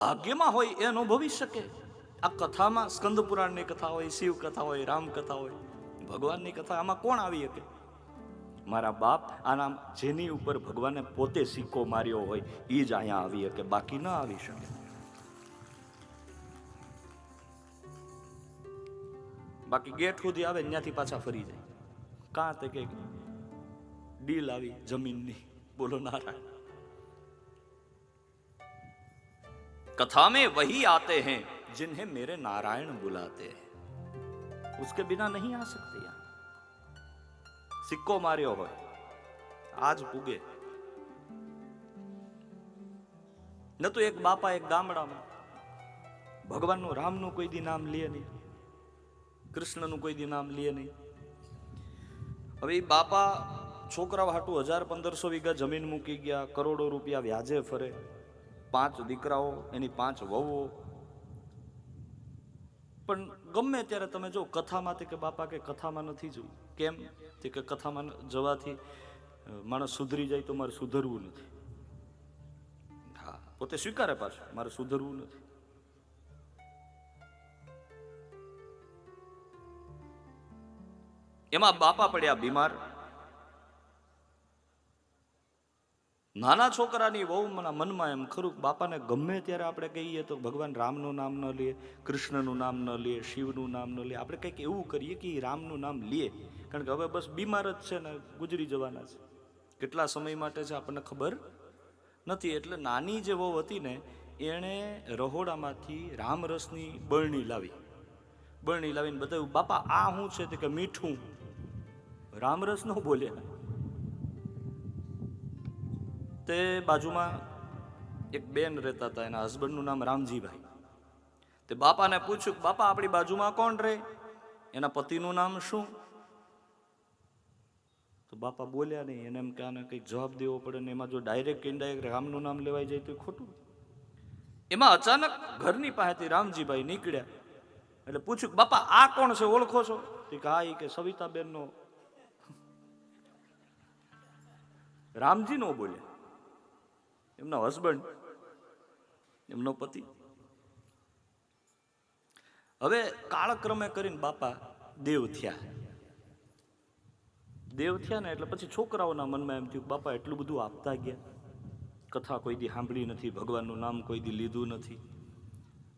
ભાગ્યમાં હોય એ અનુભવી શકે. આ કથામાં સ્કંદ પુરાણની કથા હોય, શિવ કથા હોય, રામ કથા હોય, ભગવાનની કથા, આમાં કોણ આવી શકે? મારા બાપ આના જેની ઉપર ભગવાને પોતે સિક્કો માર્યો હોય એ જ અહીંયા આવી શકે, બાકી ના આવી શકે. બાકી ગેટ સુધી આવે ત્યાંથી પાછા ફરી જાય. કાં તે કે ડીલ આવી જમીનની. બોલો નારાયણ. कथा में वही आते हैं जिन्हें मेरे नारायण बुलाते हैं, उसके बिना नहीं आ सकते. यहाँ सिक्को मार्यो હોય આજ પૂગે. ન તો એક બાપા એક ગામડામાં ભગવાનનું રામનું કોઈ દી નામ લે નહીં, કૃષ્ણનું કોઈ દી નામ લે નહીં. હવે એ બાપા છોકરાઓ હાટું 1000-1500 વીઘા જમીન મૂકી ગયા, કરોડો રૂપિયા વ્યાજે ફરે, 5 દીકરાઓ, એની 5 વહુઓ. પણ ગમે ત્યારે તમે જો કથામાં કે બાપા કે કથામાં નથી જવું. કેમ? કે કથામાં જવાથી માણસ સુધરી જાય તો મારે સુધરવું નથી. હા, પોતે સ્વીકારે પાછું મારે સુધરવું નથી. એમાં બાપા પડ્યા બીમાર. નાના છોકરાની વહુ મનમાં એમ ખરું, બાપાને ગમે ત્યારે આપણે કહીએ તો ભગવાન રામનું નામ ન લે, કૃષ્ણનું નામ ન લે, શિવનું નામ ન લે. આપણે કંઈક એવું કરીએ કે રામનું નામ લે, કારણ કે હવે બસ બીમાર જ છે ને ગુજરી જવાના છે. કેટલા સમય માટે છે આપણને ખબર નથી. એટલે નાની જે વહુ હતી ને એણે રહોડામાંથી રામરસની બરણી લાવીને બતાવ્યું, બાપા આ શું છે? કે મીઠું. રામરસ ન બોલ્યા. તે બાજુમાં એક બેન રહેતા હતા, એના હસબન્ડનું નામ રામજીભાઈ. તે બાપાને પૂછ્યું, બાપા આપણી બાજુમાં કોણ રહે? એના પતિનું નામ શું? તો બાપા બોલ્યા નહીં. એને એમ કે આને કંઈક જવાબ દેવો પડે ને એમાં જો ડાયરેક્ટ ઇનડાયરેક્ટ રામનું નામ લેવાઈ જાય તો ખોટું. એમાં અચાનક ઘરની પાસેથી રામજીભાઈ નીકળ્યા. એટલે પૂછ્યું, બાપા આ કોણ છે, ઓળખો છો? કે હા, એ કે સવિતાબેનનો. રામજી નો બોલ્યા, એમનો હસબન્ડ, એમનો પતિ. હવે કાળક્રમે કરીને બાપા દેવ થયા ને એટલે પછી છોકરાઓના મનમાં એમ થયું, બાપા એટલું બધું આપતા ગયા, કથા કોઈ દી સાંભળી નથી, ભગવાનનું નામ કોઈ દી લીધું નથી,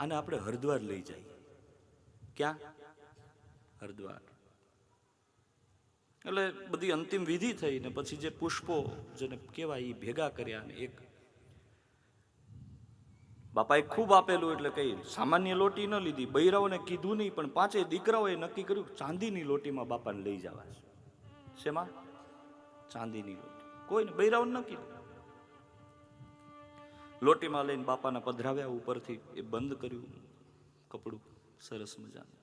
આને આપણે હરિદ્વાર લઈ જઈએ. ક્યાં? હરિદ્વાર. એટલે બધી અંતિમ વિધિ થઈ ને પછી જે પુષ્પો જેને કહેવાય એ ભેગા કર્યા ને એક બાપાએ ખૂબ આપેલું. એટલે કઈ સામાન્ય લોટી ન લીધી, બૈરાઓને કીધું નહીં, પણ 5 દીકરાઓએ નક્કી કર્યું ચાંદીની લોટીમાં બાપાને લઈ જવા છે. શેમાં? ચાંદીની લોટી. કોઈને બૈરાઓને ન કીધું. લોટીમાં લઈને બાપાને પધરાવ્યા. ઉપરથી એ બંધ કર્યું કપડું સરસ મજાનું.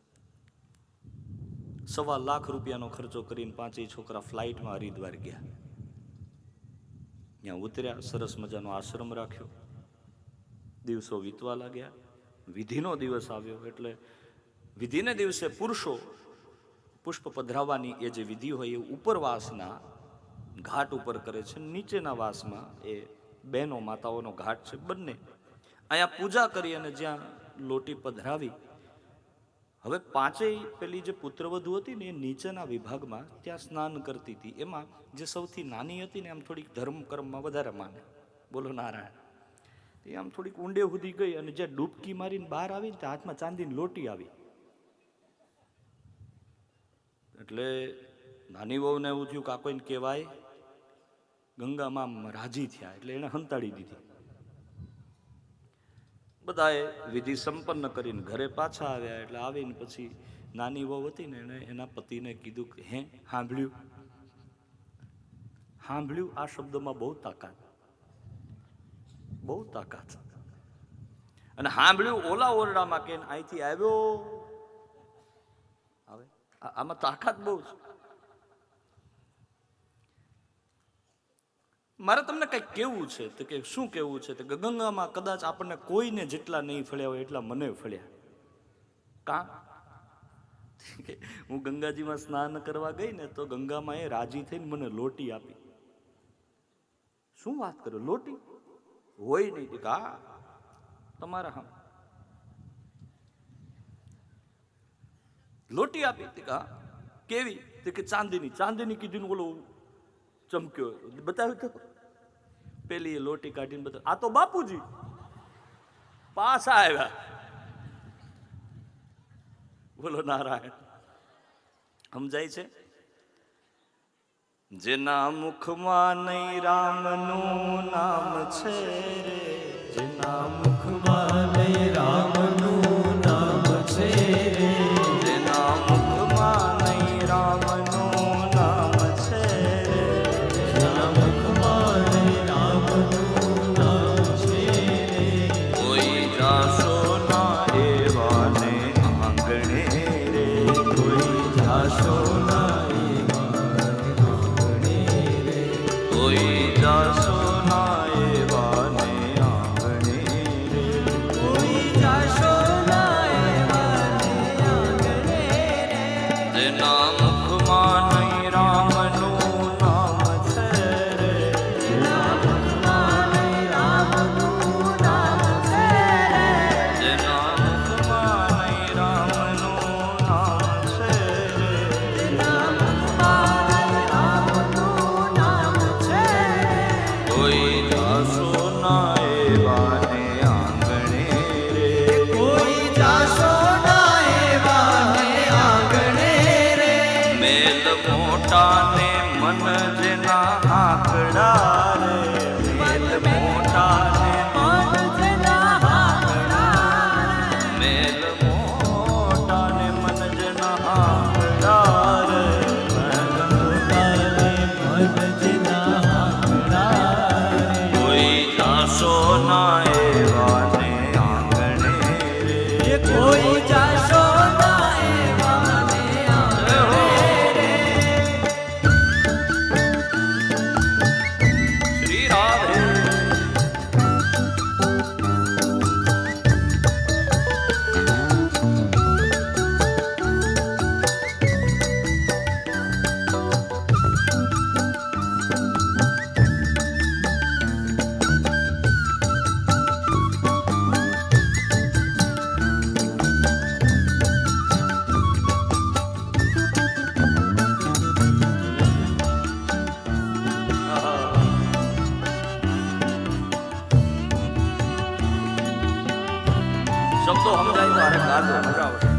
1.25 લાખ રૂપિયાનો ખર્ચો કરીને 5 છોકરા ફ્લાઇટમાં હરિદ્વાર ગયા. ત્યાં ઉતર્યા, સરસ મજાનો આશ્રમ રાખ્યો. દિવસો વીતવા લાગ્યા. વિધિનો દિવસ આવ્યો. એટલે વિધિને દિવસે પુરુષો પુષ્પ પધરાવવાની એ જે વિધિ હોય એ ઉપરવાસના ઘાટ ઉપર કરે છે, નીચેના વાસમાં એ બહેનો માતાઓનો ઘાટ છે બંને. અહીંયા પૂજા કરી અને જ્યાં લોટી પધરાવી, હવે 5 પેલી જે પુત્રવધુ હતી ને એ નીચેના વિભાગમાં ત્યાં સ્નાન કરતી હતી. એમાં જે સૌથી નાની હતી ને એમ થોડીક ધર્મ કર્મમાં વધારે માને. બોલો નારાયણ. એ આમ થોડીક ઊંડે સુધી ગઈ અને જે ડૂબકી મારીને બહાર આવી ને ત્યાં હાથમાં ચાંદીની લોટી આવી. એટલે નાની વહુને એવું થયું કે આ કોઈને કહેવાય. ગંગામાં રાજી થયા એટલે એને હંતાડી દીધી. બધાએ વિધિ સંપન્ન કરીને ઘરે પાછા આવ્યા. એટલે આવીને પછી નાની વહુ હતી ને એને એના પતિને કીધું કે હે સાંભળ્યું? આ શબ્દમાં બહુ તાકાત. અને સાંભળ્યું ઓલા ઓરડામાં કે અહીંથી આવ્યો. હવે આમાં તાકાત બહુ છે. મારે તમને કંઈક કેવું છે. તો કે શું કેવું છે? તો ગંગામાં કદાચ આપણને કોઈને જેટલા નહીં ફળ્યા હોય એટલા મને ફળ્યા. કાં? હું ગંગાજીમાં સ્નાન કરવા ગઈ ને તો ગંગામાં એ રાજી થઈને મને લોટી આપી. શું વાત કરો? લોટી હોય નહીં? હા, તમારા હામ લોટી આપી હા કેવી કે ચાંદીની ચાંદીની કીધું ઓલો ચમક્યો બતાવ્યું તો પેલી લોટી કાઢીને બતાવ્યું આ તો બાપુજી પાછા આવ્યા બોલો નારાયણ સમજાય છે જેના મુખમાં નહીં રામનું નામ છે રે જેના મુખમાં નહીં રામનું નામ છે રે જેના મુખમાં નહીં રામનું નામ છે રે જેના મુખમાં નહીં રામનું નામ છે રે કોઈ જાશો ના એવાને આંગણે રે કોઈ જાશો ના કોઈ જાશો ના એવાને આંગણે રે કોઈ જાશો ના એવાને આંગણે રે જેના મુખમાં નહીં રામનું નામ છે રે જેના મુખમાં નહીં રામનું નામ છે રે જેના મુખમાં નહીં રામનું નામ છે રે જેના મુખમાં નહીં રામનું નામ છે કોઈ જાશો ના એવાને આંગણે રે કોઈ જાશો ના એવાને આંગણે રે મેલ મોટા ને મન જેના આંકડા રે મેલ મોટા ને મન જેના આંકડા મેલ મોટા ને મન જેના આંકડા રે મેલ મોટા ને મન જેના આંકડા કોઈ જાશો ના એવાને આંગણે રે કોઈ જાશો ના એવાને આંગણે રે શ્રી રાધે શબ્દો સમજાય તો અરે ગાજો મજા આવશે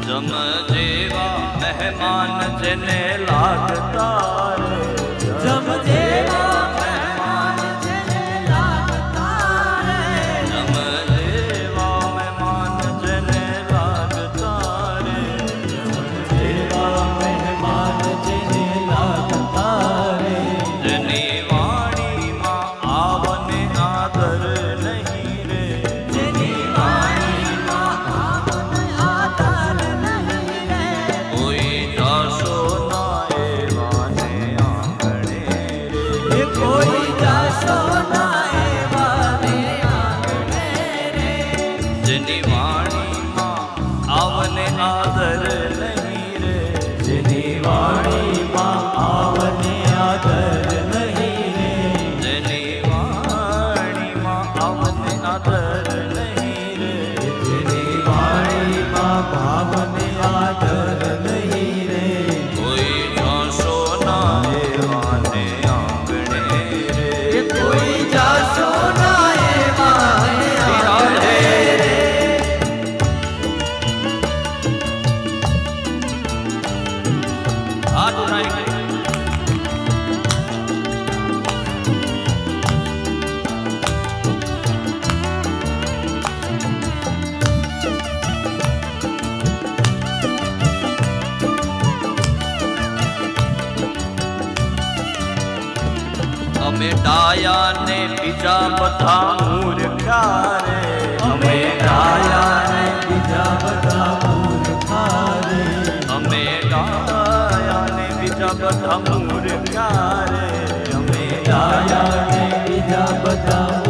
જમ જેવા મહેમાન જેને લાગતા રે જમ જેવા મહેમાન જેને લાગતા રે જમ જેવા મહેમાન જેને લાગતા રે જમ જેવા મહેમાન જેને લાગતા રે જેની વાણીમાં આવને આદર નહીં રે જેની વાણીમાં આવને આદર નહીં રે કોઈ જાશો ના એવાને આંગણે રે કોઈ જાશો ના એવાને આંગણે રે જેની વાણીમાં આવને આદર નહીં રે જેની વાણીમાં આવને આદર નહીં રે જેની વાણીમાં આવને આદર નહીં રે જેની વાણીમાં ભાવને આદર નહીં રે કોઈ જાશો ના એવાને આંગણે રે કોઈ જાશો ના એવાને આંગણે રે હાથ ઉઠાઈ અમે ડાયા ને બીજા બધા મૂર્ખા રે અમે ડાયા ને બીજા બધા મૂર્ખા રે અમે ડાયા ને બીજા બધા મૂર્ખા રે અમે ડાયા ને બીજા બધા